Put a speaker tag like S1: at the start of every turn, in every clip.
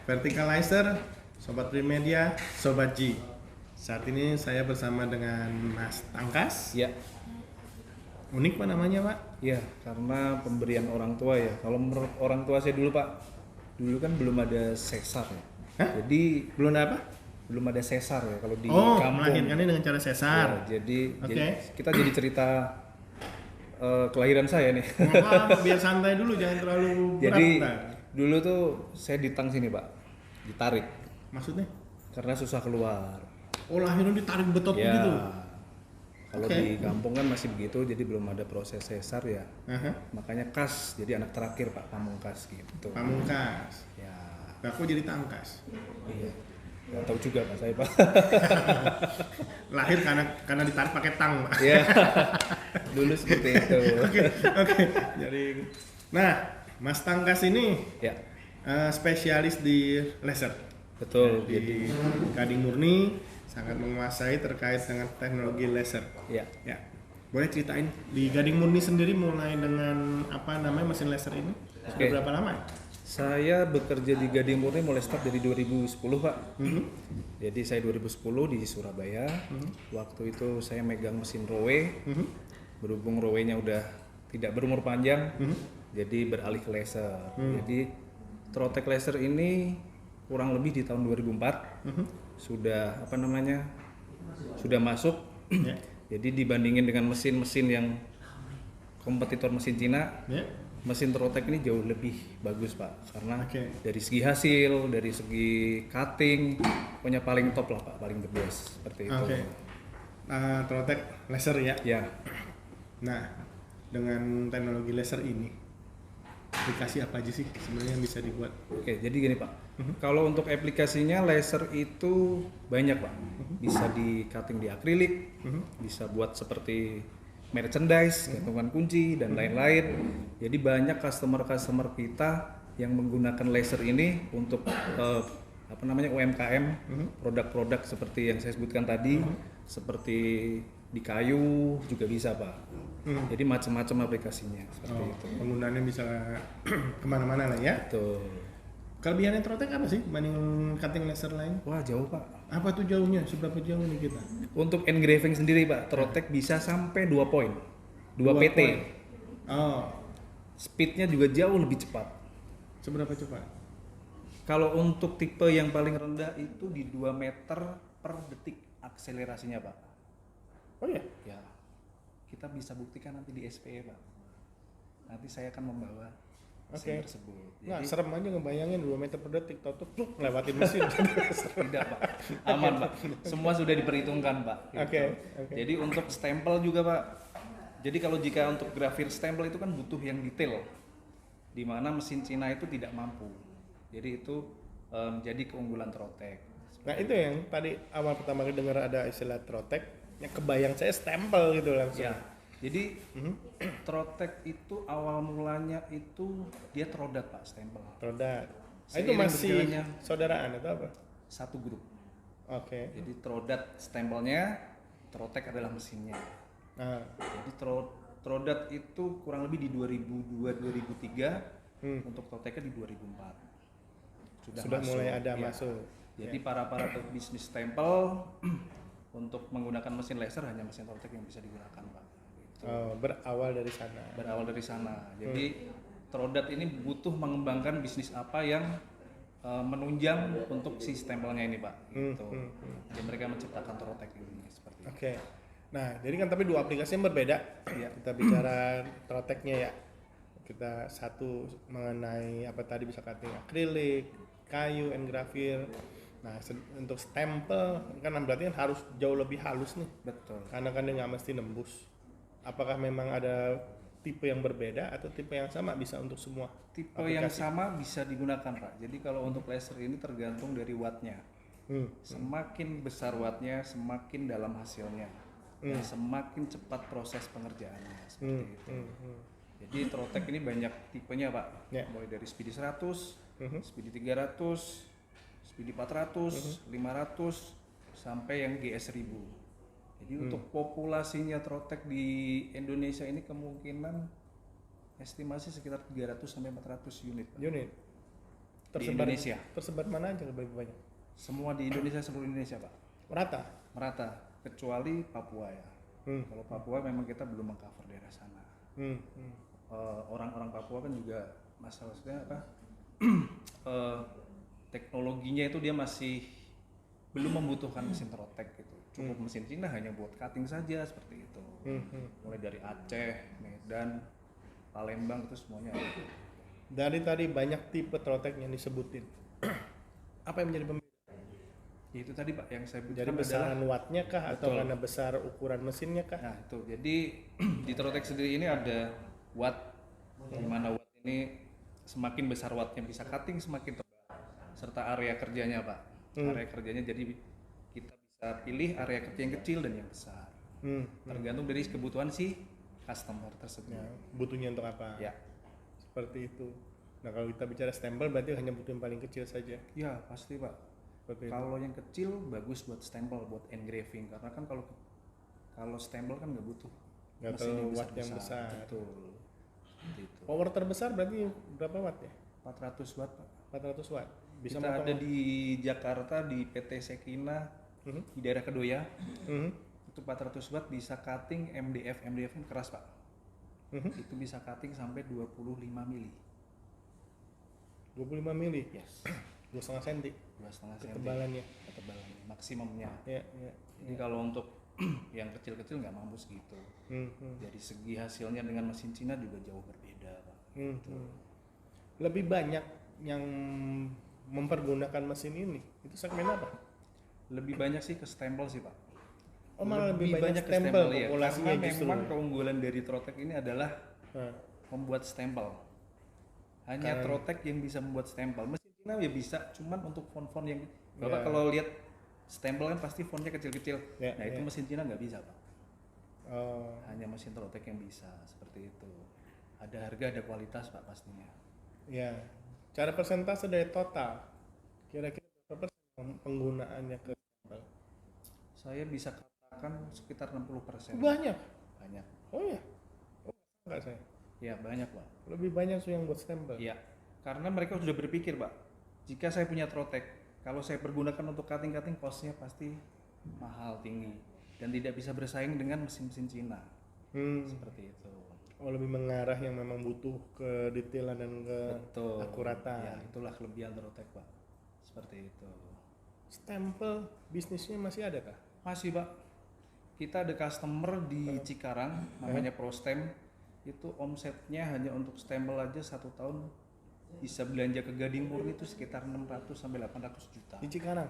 S1: Verticalizer, Sobat Primedia, Sobat G. Saat ini saya bersama dengan Mas Tangkas.
S2: Ya,
S1: Unik Pak namanya Pak?
S2: ya, karena pemberian orang tua ya. Kalau menurut orang tua saya dulu Pak, dulu kan belum ada sesar ya.
S1: Hah?
S2: Jadi
S1: Belum ada apa?
S2: belum ada sesar ya kalau di
S1: Oh,
S2: kampung.
S1: melahirkannya dengan cara sesar.
S2: Ya, jadi
S1: Oke.
S2: kita jadi cerita kelahiran saya nih.
S1: Biar santai dulu, jangan terlalu berat.
S2: Jadi
S1: Ntar.
S2: dulu tuh saya di tang sini Pak, ditarik
S1: Maksudnya?
S2: karena susah keluar.
S1: Oh, lahirnya ditarik betot
S2: Ya,
S1: begitu?
S2: kalau
S1: Oke.
S2: di kampung kan masih begitu, jadi belum ada proses sesar ya.
S1: Aha.
S2: Makanya kas, jadi anak terakhir Pak, pamungkas gitu.
S1: Pamungkas.
S2: Ya,
S1: Nah, kok jadi Tangkas?
S2: iya. Gak tahu juga Pak saya Pak.
S1: Lahir karena ditarik pakai tang Pak.
S2: Ya, dulu seperti itu.
S1: Oke. Jadi, nah, Mas Tangkas ini
S2: Ya,
S1: spesialis di laser.
S2: betul.
S1: Di Gading Murni sangat menguasai terkait dengan teknologi laser.
S2: Ya,
S1: Ya, boleh ceritain di Gading Murni sendiri mulai dengan apa namanya mesin laser ini? Sudah
S2: Oke.
S1: berapa lama?
S2: saya bekerja di Gading Murni mulai start dari 2010 Pak.
S1: Mhm.
S2: Jadi saya 2010 di Surabaya. Waktu itu saya megang mesin rowe.
S1: Mhm.
S2: Berhubung rowenya udah tidak berumur panjang, jadi beralih ke laser. Jadi Trotec laser ini kurang lebih di tahun 2004 sudah apa namanya sudah masuk.
S1: Ya.
S2: Jadi dibandingin dengan mesin-mesin yang kompetitor mesin Cina,
S1: Ya.
S2: mesin Trotec ini jauh lebih bagus Pak, karena
S1: Oke.
S2: dari segi hasil, dari segi cutting, pokoknya paling top lah Pak, paling the best seperti itu.
S1: Oke. Trotec laser ya.
S2: Ya,
S1: Nah, dengan teknologi laser ini aplikasi apa aja sih sebenarnya yang bisa dibuat?
S2: oke, jadi gini Pak, kalau untuk aplikasinya laser itu banyak Pak, bisa di cutting di akrilik, bisa buat seperti merchandise, gantungan kunci dan lain-lain. Jadi banyak customer kita yang menggunakan laser ini untuk apa namanya UMKM, produk-produk seperti yang saya sebutkan tadi, seperti di kayu juga bisa Pak. Jadi macam-macam aplikasinya seperti itu.
S1: Penggunaannya bisa kemana-mana lah ya.
S2: Tuh.
S1: Kelebihannya Trotec apa sih dibanding cutting laser lain?
S2: Wah jauh Pak.
S1: Apa tuh jauhnya? Seberapa jauh nih kita?
S2: Untuk engraving sendiri Pak, Trotec bisa sampai 2 poin. 2
S1: 2
S2: PT.
S1: poin. Oh,
S2: Speednya juga jauh lebih cepat.
S1: seberapa cepat?
S2: Kalau untuk tipe yang paling rendah itu di 2 meter per detik akselerasinya Pak.
S1: Oh ya?
S2: Ya, kita bisa buktikan nanti di SPE Pak. Nanti saya akan membawa mesin
S1: Oke.
S2: tersebut.
S1: Nggak,
S2: Jadi
S1: serem aja ngebayangin 2 meter per detik, tau-tau pluk, lewatin mesin.
S2: tidak Pak, aman Pak. Semua sudah diperhitungkan Pak. Gitu.
S1: Oke, oke.
S2: Jadi untuk stempel juga Pak. Jadi kalau jika untuk grafir stempel itu kan butuh yang detail, di mana mesin Cina itu tidak mampu. Jadi itu jadi keunggulan Trotec.
S1: Nah itu yang tadi awal pertama kali dengar ada istilah Trotec, yang kebayang saya stempel gitu langsung.
S2: Ya, jadi Trotec itu awal mulanya itu dia Trodat Pak, stempel.
S1: Produk. Itu
S2: Seiring
S1: masih
S2: berjalannya
S1: saudaraan atau apa?
S2: satu grup.
S1: Oke.
S2: Jadi Trodat stempelnya, Trotec adalah mesinnya.
S1: Nah,
S2: Jadi Trodat itu kurang lebih di 2002-2003, untuk Trotecnya di 2004.
S1: sudah
S2: masuk,
S1: mulai ada
S2: ya.
S1: masuk.
S2: Jadi para bisnis stempel untuk menggunakan mesin laser hanya mesin Trotec yang bisa digunakan Pak. Gitu.
S1: Oh, berawal dari sana.
S2: Berawal dari sana. Jadi Trodat ini butuh mengembangkan bisnis apa yang menunjang untuk si stempelnya ini Pak. Gitu. Jadi mereka menciptakan Trotec ini seperti itu.
S1: Oke. Nah, jadi kan tapi dua aplikasi yang berbeda.
S2: Iya.
S1: Kita bicara Trotecnya ya. Kita satu mengenai apa tadi bisa cutting akrilik, kayu, engravir. Nah, untuk stempel kan berarti kan harus jauh lebih halus nih.
S2: Betul.
S1: Karena kan dia nggak mesti nembus. Apakah memang ada tipe yang berbeda atau tipe yang sama bisa untuk semua?
S2: Tipe
S1: aplikasi?
S2: yang sama bisa digunakan Pak. Jadi kalau untuk laser ini tergantung dari wattnya. Semakin besar wattnya, semakin dalam hasilnya. Dan semakin cepat proses pengerjaannya seperti itu. Jadi Trotec ini banyak tipenya Pak.
S1: Ya.
S2: Mulai dari Speedy 100, Speedy 300, Speedy 400, 500 sampai yang GS 1000. Jadi untuk populasinya Trotec di Indonesia ini kemungkinan estimasi sekitar 300 sampai 400 unit Pak.
S1: Unit.
S2: Indonesia.
S1: Tersebar mana aja lebih banyak?
S2: Semua di Indonesia, seluruh Indonesia Pak.
S1: Merata?
S2: Merata, kecuali Papua ya. Kalau Papua memang kita belum mengcover daerah sana. Orang-orang Papua kan juga masalahnya apa? Teknologinya itu dia masih belum membutuhkan mesin Trotec gitu. Cukup mesin Cina hanya buat cutting saja seperti itu. Mulai dari Aceh, Medan, Palembang itu semuanya ada.
S1: Dari tadi banyak tipe Trotec yang disebutin. Apa yang menjadi pembeda?
S2: Ya, itu tadi Pak yang saya
S1: Jadi
S2: bilang
S1: besaran wattnya kah atau
S2: Betul.
S1: karena besar ukuran mesinnya kah?
S2: Nah itu, jadi di Trotec sendiri ini ada watt, di mana watt ini semakin besar wattnya bisa cutting semakin tebal, serta area kerjanya Pak. Area kerjanya jadi kita bisa pilih area kerja yang kecil dan yang besar, tergantung dari kebutuhan si customer tersebut.
S1: Ya, butuhnya untuk apa?
S2: Ya,
S1: Seperti itu. Nah kalau kita bicara stempel berarti hanya butuh yang paling kecil saja.
S2: ya pasti Pak.
S1: Seperti itu.
S2: Kalau yang kecil bagus buat stempel, buat engraving, karena kan kalau stempel kan nggak butuh
S1: Nggak
S2: mesin
S1: terlalu
S2: yang
S1: watt yang besar.
S2: Betul. Seperti itu.
S1: Power terbesar berarti berapa watt ya?
S2: 400 watt Pak.
S1: 400 watt. Bisa
S2: Kita ada di Jakarta di PT Sekina di daerah Kedoya. Itu 400 watt bisa cutting MDF kan keras Pak. Itu bisa cutting sampai 25 mili.
S1: 25 mili.
S2: Yes.
S1: 2,5 cm
S2: 2,5 cm
S1: ketebalannya.
S2: maksimumnya.
S1: Ya.
S2: Jadi kalau untuk yang kecil-kecil nggak mampu segitu. Dari segi hasilnya dengan mesin Cina juga jauh berbeda Pak.
S1: Lebih banyak yang mempergunakan mesin ini itu segmen apa?
S2: Lebih banyak sih ke stempel sih Pak.
S1: Oh malah lebih banyak
S2: ke
S1: stempel
S2: ya.
S1: populasinya
S2: Karena
S1: justru.
S2: memang keunggulan dari Trotec ini adalah
S1: Nah,
S2: membuat stempel. Hanya Trotec yang bisa membuat stempel. Mesin Cina ya bisa, cuman untuk font-font yang Bapak kalau lihat stempel kan pasti fontnya kecil-kecil. Nah itu mesin Cina nggak bisa Pak. Hanya mesin Trotec yang bisa seperti itu. Ada harga, ada kualitas Pak pastinya.
S1: ya. Cara persentase dari total kira-kira berapa persen penggunaannya ke stempel?
S2: Saya bisa katakan sekitar 60%.
S1: Banyak.
S2: Banyak.
S1: Oh ya. Enggak saya.
S2: Ya banyak Pak.
S1: Lebih banyak sih yang buat stempel.
S2: Iya, karena mereka sudah berpikir Pak, jika saya punya Trotec, kalau saya pergunakan untuk cutting costnya pasti mahal, tinggi, dan tidak bisa bersaing dengan mesin-mesin Cina. Seperti itu.
S1: Oh lebih mengarah yang memang butuh kedetailan dan
S2: Betul.
S1: keakuratan.
S2: Ya, itulah kelebihan Trotec Pak. Seperti itu.
S1: Stempel bisnisnya masih ada kah?
S2: Masih Pak, kita ada customer di Cikarang, namanya ProStem. Itu omsetnya hanya untuk stempel aja 1 tahun bisa belanja ke Gading Murni itu sekitar 600 sampai 800 juta.
S1: Di Cikarang.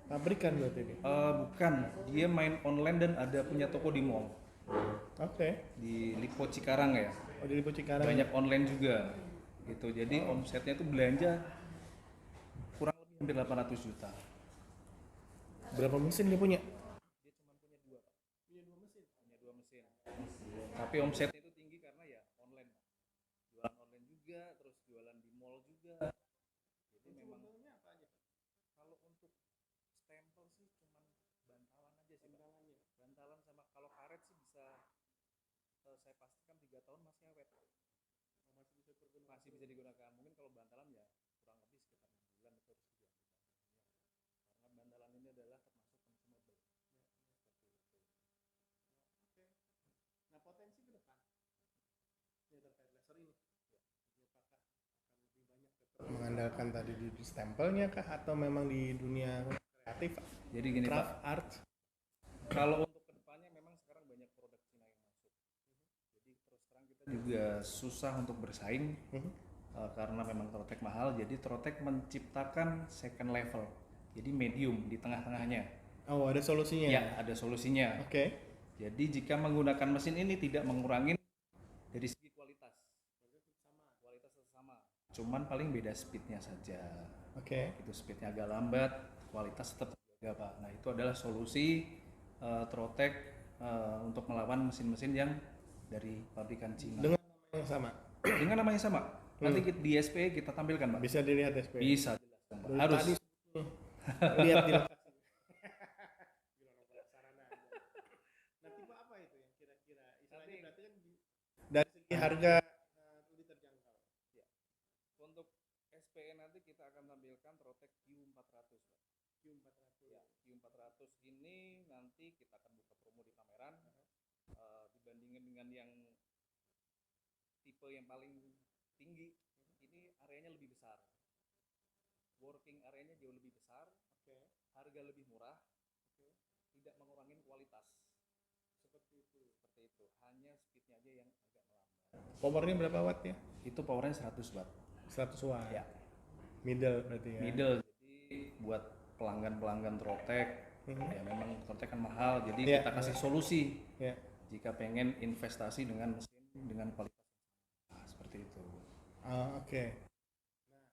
S1: Pabrikan berarti ini.
S2: Bukan, dia main online dan ada punya toko di mall.
S1: Oke.
S2: Di Lipo Cikarang ya.
S1: Oh di Lipo Cikarang.
S2: Banyak online juga. Gitu. Jadi omsetnya itu belanja kurang lebih hampir 800 juta.
S1: Berapa mesin dia punya?
S2: Dia cuma punya 2, Pak. Punya 2 mesin. Punya 2 mesin. Tapi omsetnya itu tinggi karena ya online, Pak. Jualan online juga, terus jualan di mall juga. Jadi memang kalau untuk stempel sih cuman bantalan aja sih, Pak. Bantalan sama kalau karet sih bisa saya pastikan 3 tahun masih awet. Masih bisa digunakan. Mungkin kalau bantalan ya kurang lebih sekitar 6 bulan itu harus diganti bantalannya. Karena bantalan ini adalah termasuk consumable.
S1: Nah potensi ke depan ya terkait laser ini apakah akan lebih banyak tetap mengandalkan tadi di stempelnya kah atau memang di dunia kreatif
S2: Jadi gini
S1: craft
S2: Pak,
S1: art?
S2: kalau untuk kedepannya memang sekarang banyak produk Cina yang masuk. Jadi terus terang kita juga susah untuk bersaing karena memang Trotec mahal. Jadi Trotec menciptakan second level, jadi medium di tengah-tengahnya.
S1: Oh ada solusinya?
S2: Ya, ada solusinya.
S1: Oke.
S2: Jadi jika menggunakan mesin ini tidak mengurangi dari segi kualitas. Kualitas tetap sama. Cuman paling beda speednya saja.
S1: Oke.
S2: Itu speednya agak lambat, kualitas tetap terjaga Pak. Nah itu adalah solusi Trotec untuk melawan mesin-mesin yang dari pabrikan Cina.
S1: Dengan nama yang sama?
S2: Dengan nama yang sama. Nanti di SPE kita tampilkan Pak.
S1: Bisa dilihat SP?
S2: Bisa jelaskan Pak.
S1: Dari
S2: Harus.
S1: tadi lihat di lokasi. Nah tipe apa itu yang kira-kira istilahnya berarti kan dari segi harga lebih terjangkau.
S2: Ya. Untuk SPE nanti akan tampilkan Trotec Q400, Pak.
S1: Q400.
S2: Ya, Q400 ini nanti kita akan buka promo di pameran. Dibandingin dengan yang tipe yang paling tinggi, ini areanya lebih besar. Working areanya jauh lebih besar, harga lebih murah, tidak mengurangi kualitas. Seperti itu. Hanya speednya aja yang agak melambat.
S1: Powernya berapa watt ya?
S2: Itu powernya 100 watt.
S1: 100 watt.
S2: Ya.
S1: Middle berarti ya.
S2: Middle. Jadi buat pelanggan Trotec, ya memang Trotec kan mahal, jadi
S1: Yeah,
S2: kita kasih solusi.
S1: Ya.
S2: Jika pengen investasi dengan mesin dengan kualitas seperti itu.
S1: Oke.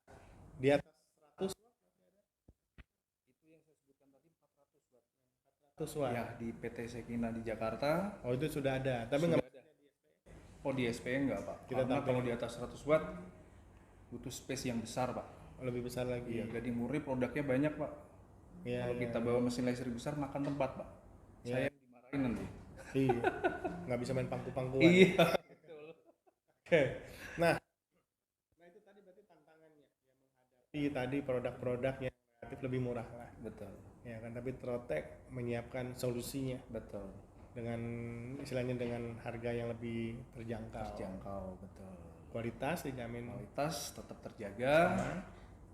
S1: Nah, di atas 100 watt masih ada?
S2: Itu yang saya sebutkan tadi 400 watt.
S1: 100 watt.
S2: Ya, di PT Sekina di Jakarta.
S1: Oh, itu sudah ada. Tapi
S2: Sudah
S1: nggak
S2: ada. Oh, di SPE enggak, Pak.
S1: Kita
S2: Karena
S1: tampilin.
S2: kalau di atas 100 watt butuh space yang besar, Pak.
S1: lebih besar lagi.
S2: Iya, jadi Muri produknya banyak, Pak.
S1: Iya,
S2: Kalau
S1: iya.
S2: kita bawa mesin laser besar makan tempat, Pak.
S1: Iya.
S2: Saya dimarahin nanti.
S1: Iya. Nggak bisa main pangku-pangkuan.
S2: Iya, betul.
S1: Oke. Nah itu tadi berarti tantangannya ya, menghadapi tadi produk-produk yang relatif lebih murah lah.
S2: Betul.
S1: Ya kan, tapi Trotec menyiapkan solusinya
S2: Betul.
S1: dengan istilahnya dengan harga yang lebih terjangkau.
S2: Betul.
S1: Kualitas dijamin.
S2: Kualitas tetap terjaga.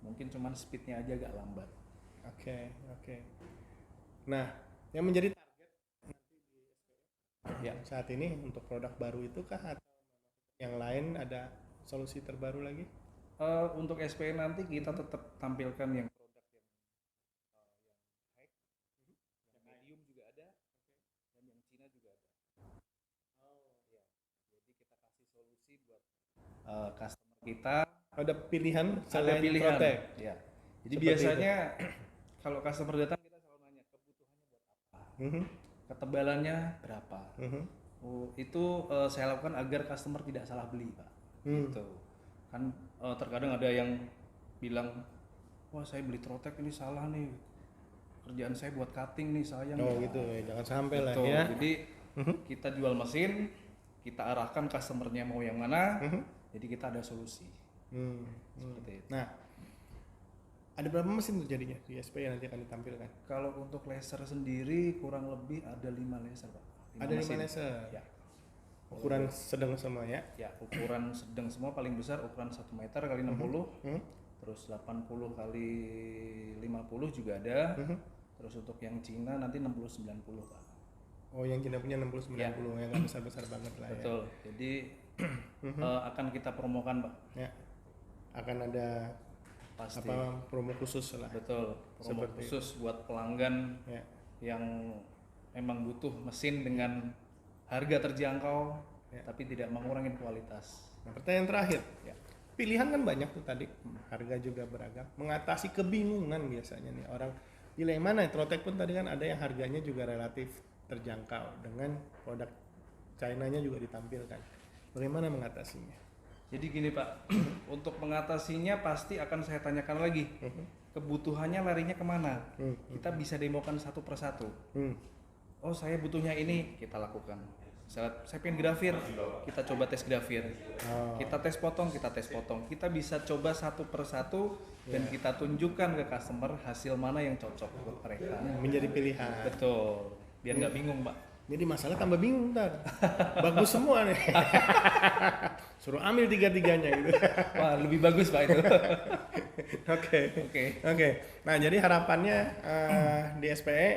S2: Mungkin cuman speednya aja agak lambat.
S1: Oke. Nah, yang menjadi target nanti di SPE
S2: Ya.
S1: saat ini untuk produk baru itu kah atau yang lain ada solusi terbaru lagi?
S2: Untuk SPE nanti kita tetap tampilkan yang produk yang high, yang medium juga ada, dan yang Cina juga ada. Ya. Jadi kita kasih solusi buat customer kita.
S1: Ada pilihan
S2: Ada
S1: selain
S2: pilihan.
S1: Trotec?
S2: Ya. Jadi
S1: Seperti
S2: biasanya kalau customer datang kita selalu nanya kebutuhannya buat apa, ketebalannya berapa. Itu saya lakukan agar customer tidak salah beli, Pak. Gitu. Kan terkadang ada yang bilang, wah saya beli Trotec ini salah nih, kerjaan saya buat cutting nih sayang.
S1: Oh gitu ya, jangan sampai lah
S2: Betul.
S1: ya.
S2: Jadi kita jual mesin, kita arahkan customernya mau yang mana, jadi kita ada solusi. Seperti itu.
S1: Nah, ada berapa mesin terjadinya di SPE yang nanti akan ditampilkan?
S2: Kalau untuk laser sendiri kurang lebih ada 5 laser, Pak.
S1: Ada 5
S2: mesin.
S1: laser.
S2: Ya.
S1: Ukuran sedang semua ya.
S2: Ya, ukuran sedang semua, paling besar ukuran 1 meter kali 60. Terus 80 kali 50 juga ada. Terus untuk yang Cina nanti 60-90, Pak.
S1: Oh, yang Cina punya 60-90 yang nggak besar-besar banget lah.
S2: Betul. Jadi akan kita promokan, Pak.
S1: Ya. Akan ada
S2: Pasti.
S1: promo khusus lah.
S2: Betul. Promo
S1: Seperti
S2: khusus buat pelanggan
S1: Ya.
S2: yang memang butuh mesin dengan harga terjangkau, tapi tidak mengurangi kualitas.
S1: Nah, pertanyaan terakhir.
S2: Ya.
S1: Pilihan kan banyak tuh tadi, harga juga beragam. Mengatasi kebingungan biasanya nih orang pilih yang mana. Trotec pun tadi kan ada yang harganya juga relatif terjangkau dengan produk China-nya juga ditampilkan. Bagaimana mengatasinya?
S2: Jadi gini, Pak, untuk mengatasinya pasti akan saya tanyakan lagi. Kebutuhannya larinya kemana? Kita bisa demokan satu persatu. Oh, saya butuhnya ini, kita lakukan. Saya pengen grafir, kita coba tes grafir. Kita tes potong, kita bisa coba satu persatu dan kita tunjukkan ke customer hasil mana yang cocok buat mereka.
S1: Menjadi pilihan.
S2: Betul, biar nggak bingung, Pak.
S1: Jadi masalah tambah bingung ntar. Bagus semua nih. Suruh ambil tiga-tiganya gitu.
S2: Wah, lebih bagus, Pak, itu.
S1: Oke. Nah, jadi harapannya di SPE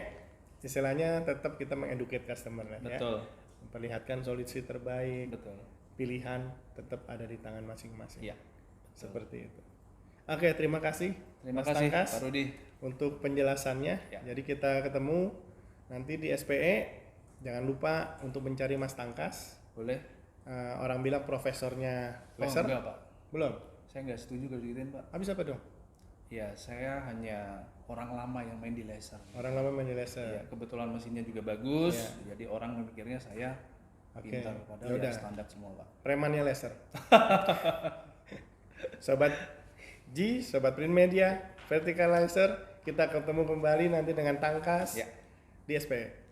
S1: istilahnya tetap kita mengeduket customer lah ya.
S2: Betul.
S1: Memperlihatkan solusi terbaik.
S2: Betul.
S1: Pilihan tetap ada di tangan masing-masing.
S2: Iya.
S1: Seperti itu. Oke, terima kasih.
S2: Terima
S1: Mas
S2: kasih,
S1: Tangkas,
S2: Pak Rudi.
S1: untuk penjelasannya.
S2: Ya.
S1: Jadi kita ketemu nanti di SPE. Jangan lupa untuk mencari Mas Tangkas.
S2: Boleh?
S1: Orang bilang profesornya laser.
S2: Oh, enggak, Pak.
S1: Belum.
S2: Saya nggak setuju kalau digituin, Pak.
S1: Habis apa dong?
S2: Ya, saya hanya orang lama yang main di laser.
S1: Orang lama main di laser.
S2: Ya, kebetulan mesinnya juga bagus,
S1: Ya.
S2: jadi orang memikirnya saya
S1: Oke.
S2: pintar, padahal
S1: Yaudah.
S2: ya standar semua, Pak.
S1: Premannya laser. Sobat G, Sobat Print Media, Vertical Laser, kita ketemu kembali nanti dengan Tangkas
S2: Ya.
S1: di SPE.